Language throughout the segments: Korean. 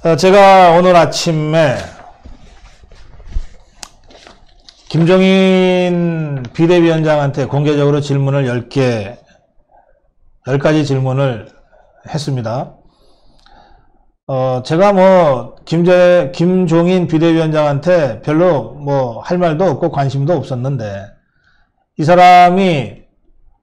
제가 오늘 아침에 김종인 비대위원장한테 공개적으로 질문을 10가지 질문을 했습니다. 제가 김종인 비대위원장한테 별로 할 말도 없고 관심도 없었는데, 이 사람이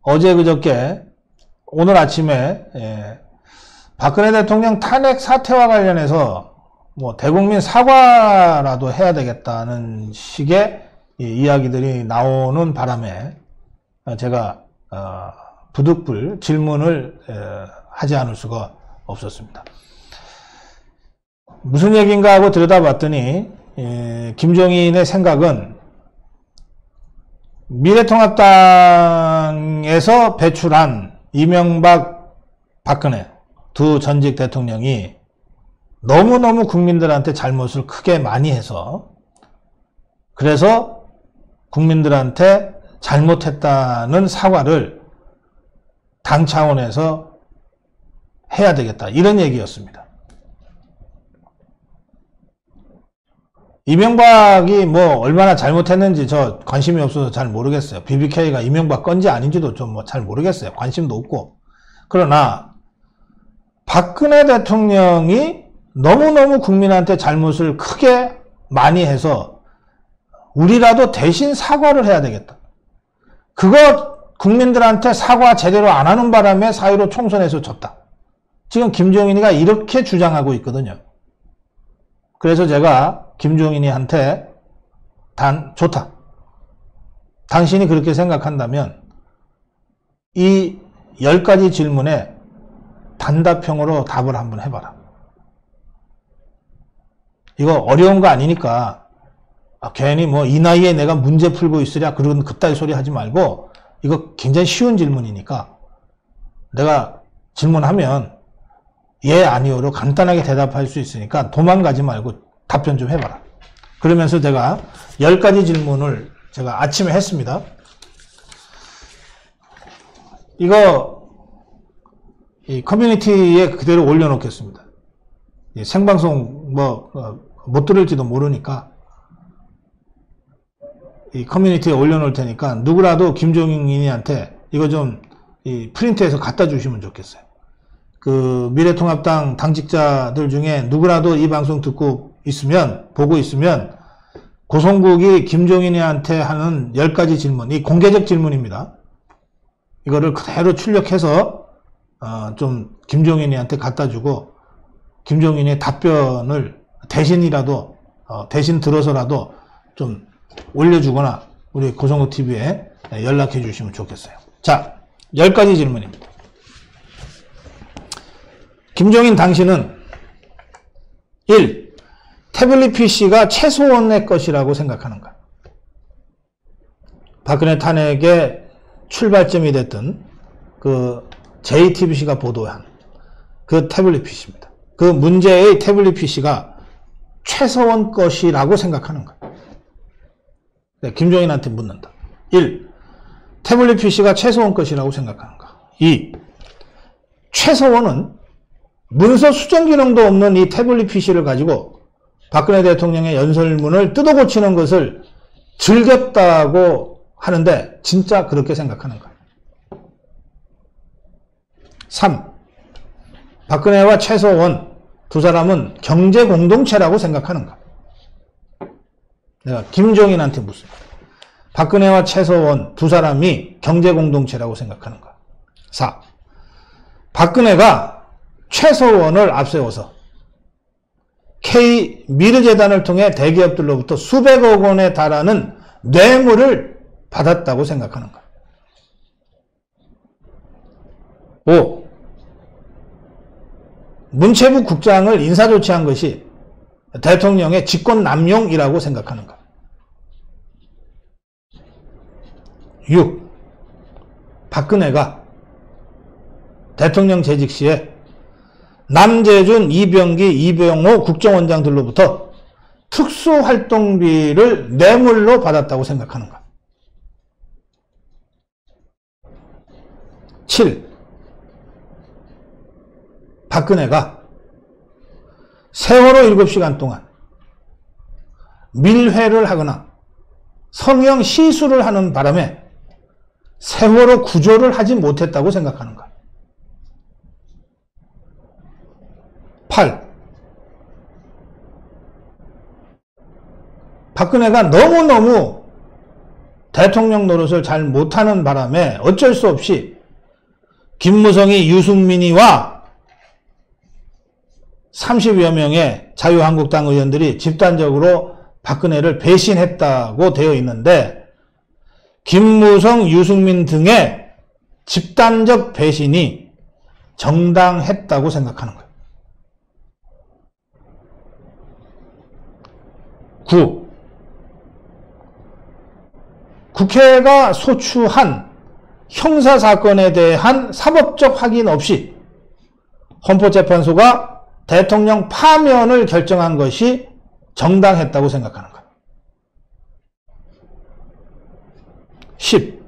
어제 그저께 오늘 아침에 박근혜 대통령 탄핵 사태와 관련해서 대국민 사과라도 해야 되겠다는 식의 이야기들이 나오는 바람에 제가 부득불 질문을 하지 않을 수가 없었습니다. 무슨 얘기인가 하고 들여다봤더니 김종인의 생각은 미래통합당에서 배출한 이명박, 박근혜 두 전직 대통령이 너무너무 국민들한테 잘못을 크게 많이 해서, 그래서 국민들한테 잘못했다는 사과를 당 차원에서 해야 되겠다, 이런 얘기였습니다. 이명박이 얼마나 잘못했는지 저 관심이 없어서 잘 모르겠어요. BBK가 이명박 건지 아닌지도 좀 잘 모르겠어요. 관심도 없고. 그러나 박근혜 대통령이 너무너무 국민한테 잘못을 크게 많이 해서 우리라도 대신 사과를 해야 되겠다. 그거 국민들한테 사과 제대로 안 하는 바람에 4.15 총선에서 졌다. 지금 김종인이가 이렇게 주장하고 있거든요. 그래서 제가 김종인이한테 좋다. 당신이 그렇게 생각한다면 이 10가지 질문에 단답형으로 답을 한번 해봐라. 이거 어려운 거 아니니까 괜히 이 나이에 내가 문제 풀고 있으랴 그런 그따위 소리 하지 말고, 이거 굉장히 쉬운 질문이니까 내가 질문하면 예 아니오로 간단하게 대답할 수 있으니까 도망가지 말고 답변 좀 해봐라. 그러면서 제가 10가지 질문을 제가 아침에 했습니다. 이거 이 커뮤니티에 그대로 올려놓겠습니다. 생방송 못 들을지도 모르니까 이 커뮤니티에 올려놓을 테니까 누구라도 김종인이한테 이거 좀 프린트해서 갖다 주시면 좋겠어요. 그 미래통합당 당직자들 중에 누구라도 이 방송 보고 있으면 고성국이 김종인이한테 하는 10가지 질문, 이 공개적 질문입니다. 이거를 그대로 출력해서 좀 김종인이한테 갖다 주고, 김종인의 답변을 대신 들어서라도 좀 올려주거나 우리 고성국 TV에 연락해 주시면 좋겠어요. 자, 10가지 질문입니다. 김종인 당신은 1. 태블릿 PC가 최소원의 것이라고 생각하는가? 박근혜 탄핵의 출발점이 됐던 그 JTBC가 보도한 그 태블릿 PC입니다. 그 문제의 태블릿 PC가 최소원 것이라고 생각하는가? 네, 김종인한테 묻는다. 1. 태블릿 PC가 최소원 것이라고 생각하는가? 2. 최소원은 문서 수정 기능도 없는 이 태블릿 PC를 가지고 박근혜 대통령의 연설문을 뜯어 고치는 것을 즐겼다고 하는데 진짜 그렇게 생각하는가? 3. 박근혜와 최소원 두 사람은 경제 공동체라고 생각하는가? 내가 김종인한테 묻습니다. 박근혜와 최소원 두 사람이 경제 공동체라고 생각하는가? 4. 박근혜가 최소원을 앞세워서 K미르재단을 통해 대기업들로부터 수백억 원에 달하는 뇌물을 받았다고 생각하는가? 5. 문체부 국장을 인사조치한 것이 대통령의 직권남용이라고 생각하는가? 6. 박근혜가 대통령 재직 시에 남재준, 이병기, 이병호 국정원장들로부터 특수활동비를 뇌물로 받았다고 생각하는가? 7. 박근혜가 세월호 7시간 동안 밀회를 하거나 성형 시술을 하는 바람에 세월호 구조를 하지 못했다고 생각하는 거예요. 8. 박근혜가 너무너무 대통령 노릇을 잘 못하는 바람에 어쩔 수 없이 김무성이 유승민이와 30여 명의 자유한국당 의원들이 집단적으로 박근혜를 배신했다고 되어 있는데, 김무성, 유승민 등의 집단적 배신이 정당했다고 생각하는 거예요. 9. 국회가 소추한 형사사건에 대한 사법적 확인 없이 헌법재판소가 대통령 파면을 결정한 것이 정당했다고 생각하는 거예요. 10.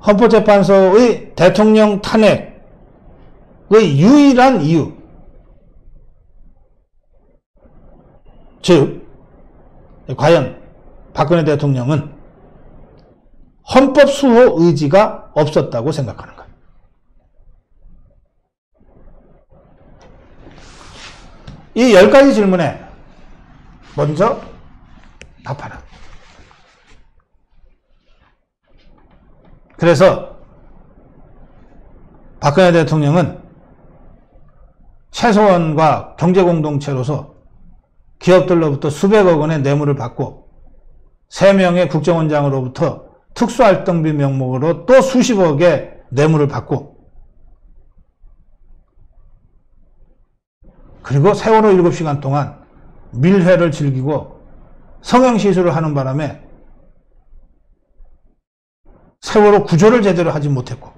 헌법재판소의 대통령 탄핵의 유일한 이유, 즉 과연 박근혜 대통령은 헌법 수호 의지가 없었다고 생각하는 거예요. 이 10가지 질문에 먼저 답하라. 그래서 박근혜 대통령은 최소원과 경제공동체로서 기업들로부터 수백억 원의 뇌물을 받고 3명의 국정원장으로부터 특수활동비 명목으로 또 수십억의 뇌물을 받고, 그리고 세월호 7시간 동안 밀회를 즐기고 성형시술을 하는 바람에 세월호 구조를 제대로 하지 못했고,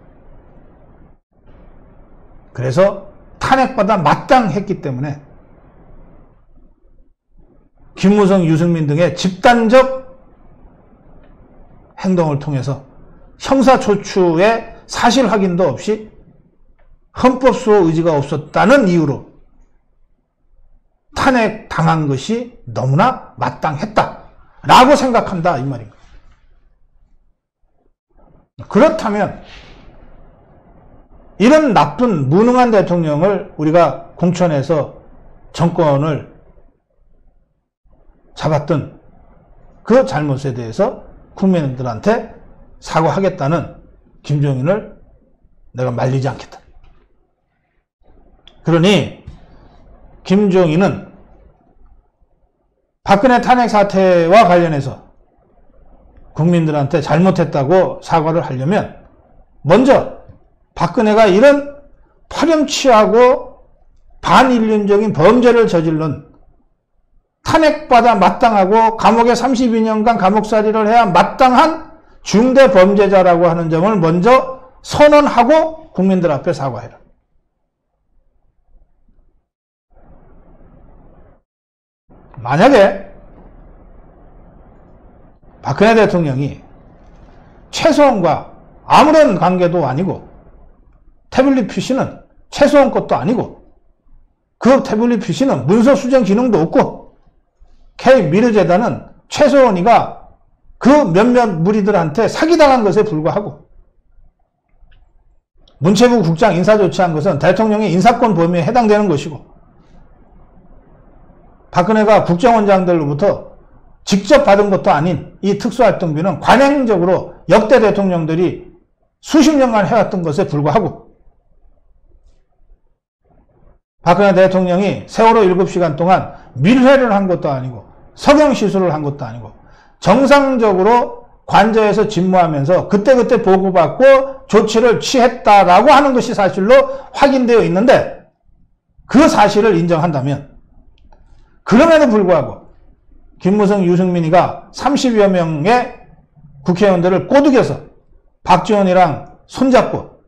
그래서 탄핵받아 마땅했기 때문에 김무성, 유승민 등의 집단적 행동을 통해서 형사초추의 사실 확인도 없이 헌법 수호 의지가 없었다는 이유로 탄핵당한 것이 너무나 마땅했다라고 생각한다, 이 말입니다. 그렇다면 이런 나쁜 무능한 대통령을 우리가 공천해서 정권을 잡았던 그 잘못에 대해서 국민들한테 사과하겠다는 김종인을 내가 말리지 않겠다. 그러니 김종인은 박근혜 탄핵 사태와 관련해서 국민들한테 잘못했다고 사과를 하려면 먼저 박근혜가 이런 파렴치하고 반인륜적인 범죄를 저질른, 탄핵받아 마땅하고 감옥에 32년간 감옥살이를 해야 마땅한 중대 범죄자라고 하는 점을 먼저 선언하고 국민들 앞에 사과해라. 만약에 박근혜 대통령이 최소원과 아무런 관계도 아니고 태블릿 PC는 최소원 것도 아니고 그 태블릿 PC는 문서 수정 기능도 없고 K미르재단은 최소원이가 그 몇몇 무리들한테 사기당한 것에 불과하고 문체부 국장 인사 조치한 것은 대통령의 인사권 범위에 해당되는 것이고 박근혜가 국정원장들로부터 직접 받은 것도 아닌 이 특수활동비는 관행적으로 역대 대통령들이 수십 년간 해왔던 것에 불과하고 박근혜 대통령이 세월호 7시간 동안 밀회를 한 것도 아니고 성형시술을 한 것도 아니고 정상적으로 관저에서 집무하면서 그때그때 보고받고 조치를 취했다라고 하는 것이 사실로 확인되어 있는데, 그 사실을 인정한다면 그럼에도 불구하고 김무성, 유승민이가 30여 명의 국회의원들을 꼬드겨서 박지원이랑 손잡고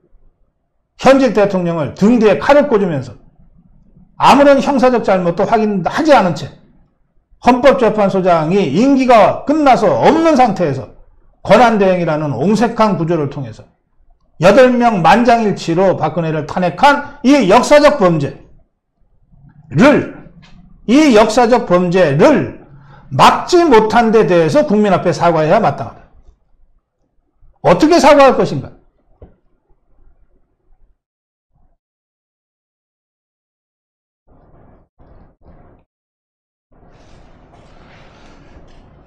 현직 대통령을 등 뒤에 칼을 꽂으면서 아무런 형사적 잘못도 확인하지 않은 채 헌법재판소장이 임기가 끝나서 없는 상태에서 권한대행이라는 옹색한 구조를 통해서 8명 만장일치로 박근혜를 탄핵한 이 역사적 범죄를 막지 못한 데 대해서 국민 앞에 사과해야 마땅하다. 어떻게 사과할 것인가?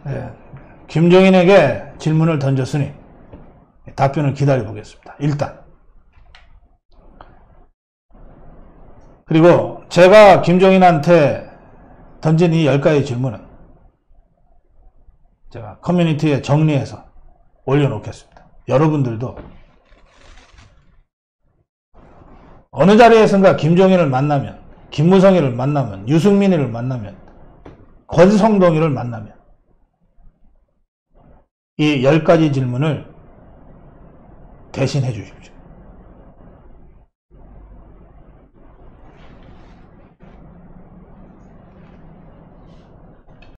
네, 김종인에게 질문을 던졌으니 답변을 기다려보겠습니다. 일단. 그리고 제가 김종인한테 던진 이 10가지 질문은 제가 커뮤니티에 정리해서 올려놓겠습니다. 여러분들도 어느 자리에선가 김종인을 만나면, 김무성이를 만나면, 유승민이를 만나면, 권성동이를 만나면 이 10가지 질문을 대신해 주십시오.